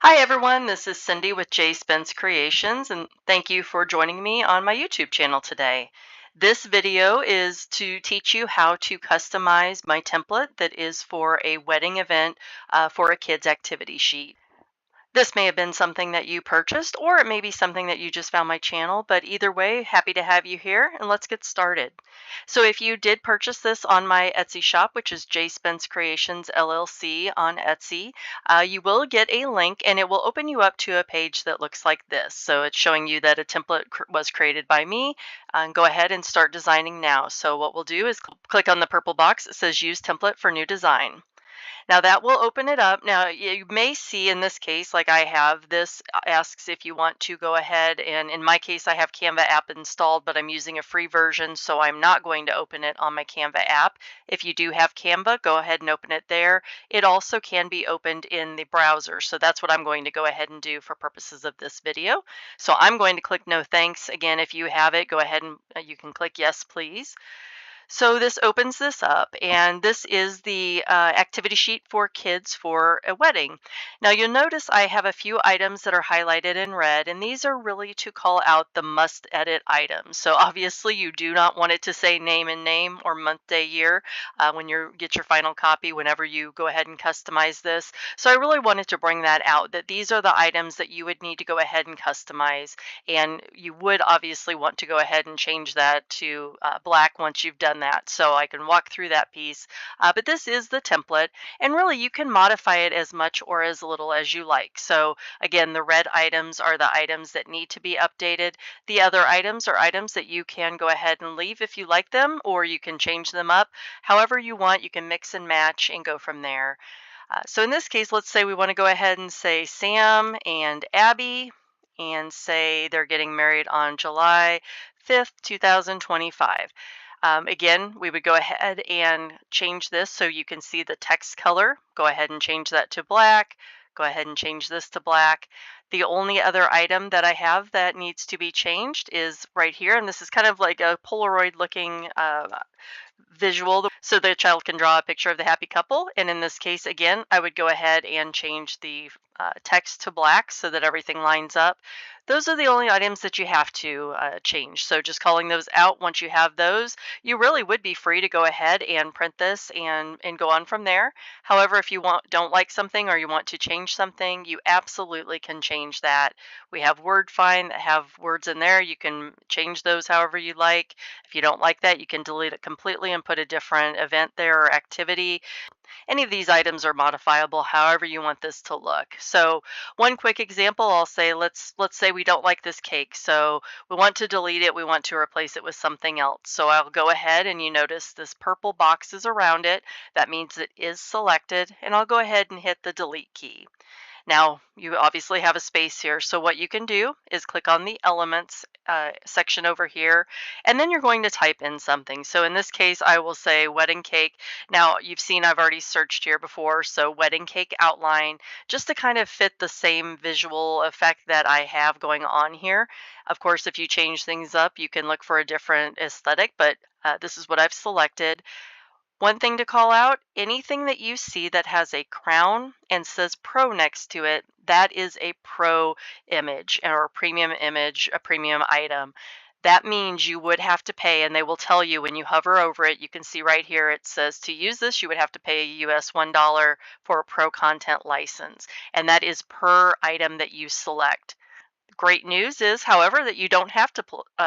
Hi everyone, this is Cindy with J Spence Creations, and thank you for joining me on my YouTube channel today. This video is to teach you how to customize my template that is for a wedding event for a kid's activity sheet. This may have been something that you purchased, or it may be something that you just found my channel, but either way, happy to have you here, and let's get started. So if you did purchase this on my Etsy shop, which is J Spence Creations LLC on Etsy, you will get a link and it will open you up to a page that looks like this. So it's showing you that a template was created by me. Go ahead and start designing now. So what we'll do is click on the purple box that says Use Template for New Design. Now that will open it up. Now you may see in this case, like I have, this asks if you want to go ahead, and in my case I have Canva app installed, but I'm using a free version, so I'm not going to open it on my Canva app. If you do have Canva, go ahead and open it there. It also can be opened in the browser, so that's what I'm going to go ahead and do for purposes of this video. So I'm going to click no thanks. Again, if you have it, go ahead and you can click yes please. So this opens this up, and this is the activity sheet for kids for a wedding. Now you'll notice I have a few items that are highlighted in red, and these are really to call out the must edit items. So obviously you do not want it to say name and name or month, day, year when you get your final copy, whenever you go ahead and customize this. So I really wanted to bring that out, that these are the items that you would need to go ahead and customize. And you would obviously want to go ahead and change that to black once you've done that. So I can walk through that piece. But this is the template, and really you can modify it as much or as little as you like. So again, the red items are the items that need to be updated. The other items are items that you can go ahead and leave if you like them, or you can change them up however you want. You can mix and match and go from there. So in this case, let's say we want to go ahead and say Sam and Abby, and say they're getting married on July 5th, 2025. Again, we would go ahead and change this so you can see the text color. Go ahead and change that to black. Go ahead and change this to black. The only other item that I have that needs to be changed is right here, and this is kind of like a Polaroid looking visual, so the child can draw a picture of the happy couple. And in this case, again, I would go ahead and change the text to black so that everything lines up. Those are the only items that you have to change. So just calling those out, once you have those, you really would be free to go ahead and print this and go on from there. However, if you don't like something or you want to change something, you absolutely can change that. We have WordFind that have words in there. You can change those however you like. If you don't like that, you can delete it completely and put a different event there or activity. Any of these items are modifiable however you want this to look. So one quick example, I'll say let's say we don't like this cake. So we want to delete it, we want to replace it with something else. So I'll go ahead, and you notice this purple box is around it. That means it is selected, and I'll go ahead and hit the delete key. Now, you obviously have a space here, so what you can do is click on the Elements section over here, and then you're going to type in something. So in this case, I will say wedding cake. Now, you've seen I've already searched here before, so wedding cake outline, just to kind of fit the same visual effect that I have going on here. Of course, if you change things up, you can look for a different aesthetic, but this is what I've selected. One thing to call out, anything that you see that has a crown and says Pro next to it, that is a Pro image or a premium image, a premium item. That means you would have to pay, and they will tell you when you hover over it. You can see right here it says to use this, you would have to pay US $1 for a Pro content license, and that is per item that you select. Great news is, however, that you don't have to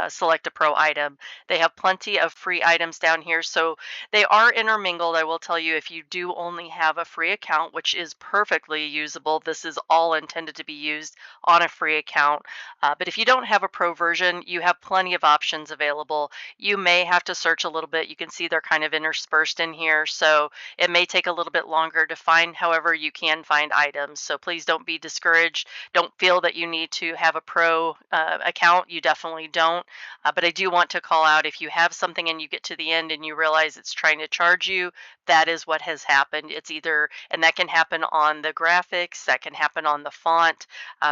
select a pro item. They have plenty of free items down here, so they are intermingled. I will tell you, if you do only have a free account, which is perfectly usable, this is all intended to be used on a free account. But if you don't have a pro version, you have plenty of options available. You may have to search a little bit. You can see they're kind of interspersed in here, so it may take a little bit longer to find. However, you can find items, so please don't be discouraged. Don't feel that you need to have a pro account. You definitely don't. But I do want to call out, if you have something and you get to the end and you realize it's trying to charge you, that is what has happened. It's either, and that can happen on the graphics, that can happen on the font.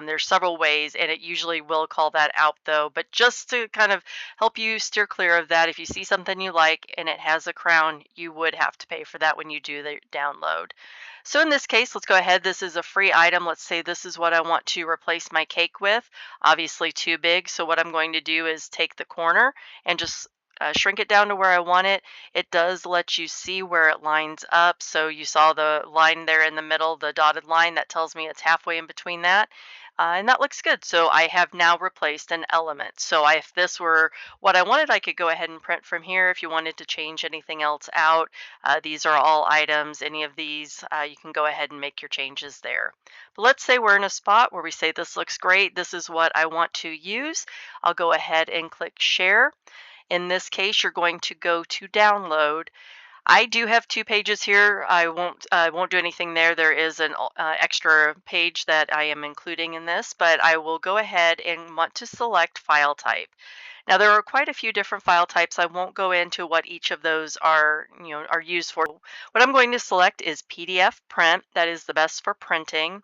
There's several ways, and it usually will call that out though. But just to kind of help you steer clear of that, if you see something you like and it has a crown, you would have to pay for that when you do the download. So in this case, let's go ahead. This is a free item. Let's say this is what I want to replace my cake with. Obviously too big. So what I'm going to do is take the corner and just shrink it down to where I want it. It does let you see where it lines up. So you saw the line there in the middle, the dotted line that tells me it's halfway in between that. And that looks good. So I have now replaced an element. So if this were what I wanted, I could go ahead and print from here. If you wanted to change anything else out, these are all items. Any of these, you can go ahead and make your changes there. But let's say we're in a spot where we say this looks great. This is what I want to use. I'll go ahead and click share. In this case, you're going to go to download. I do have two pages here. I won't do anything there. There is an extra page that I am including in this, but I will go ahead and want to select file type. Now there are quite a few different file types. I won't go into what each of those are used for. What I'm going to select is PDF print. That is the best for printing.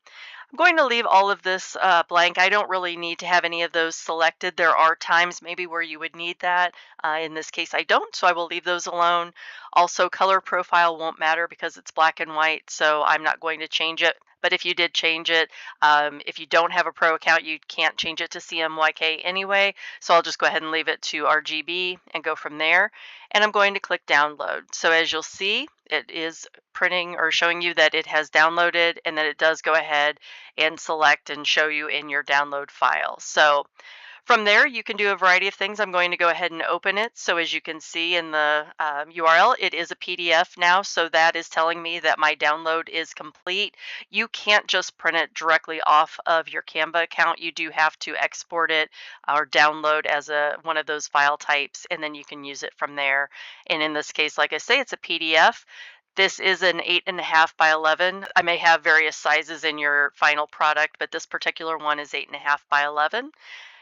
I'm going to leave all of this blank. I don't really need to have any of those selected. There are times maybe where you would need that. In this case, I don't, so I will leave those alone. Also, color profile won't matter because it's black and white, so I'm not going to change it. But if you did change it, if you don't have a pro account, you can't change it to CMYK anyway. So I'll just go ahead and leave it to RGB and go from there. And I'm going to click download. So as you'll see, it is printing or showing you that it has downloaded and that it does go ahead and select and show you in your download file. So from there, you can do a variety of things. I'm going to go ahead and open it. So as you can see in the URL, it is a PDF now. So that is telling me that my download is complete. You can't just print it directly off of your Canva account. You do have to export it or download as one of those file types, and then you can use it from there. And in this case, like I say, it's a PDF. This is an 8.5 by 11. I may have various sizes in your final product, but this particular one is 8.5 by 11.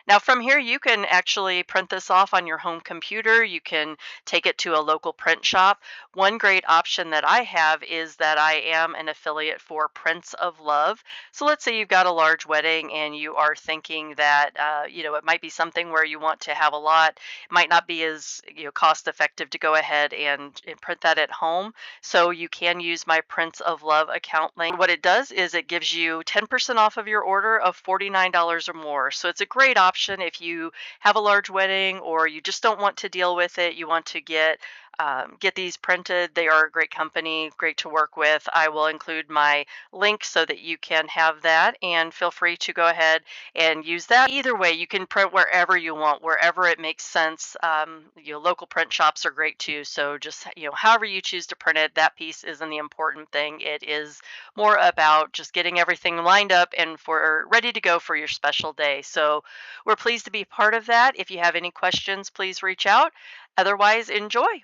Now from here, you can actually print this off on your home computer. You can take it to a local print shop. One great option that I have is that I am an affiliate for Prints of Love. So let's say you've got a large wedding and you are thinking that, it might be something where you want to have a lot. It might not be as cost effective to go ahead and print that at home. So you can use my Prints of Love account link. What it does is it gives you 10% off of your order of $49 or more. So it's a great option if you have a large wedding or you just don't want to deal with it. You want to get these printed. They are a great company, great to work with. I will include my link so that you can have that, and feel free to go ahead and use that. Either way, you can print wherever you want, wherever it makes sense. Local print shops are great too. So just however you choose to print it, that piece isn't the important thing. It is more about just getting everything lined up and ready to go for your special day. So we're pleased to be part of that. If you have any questions, please reach out. Otherwise, enjoy.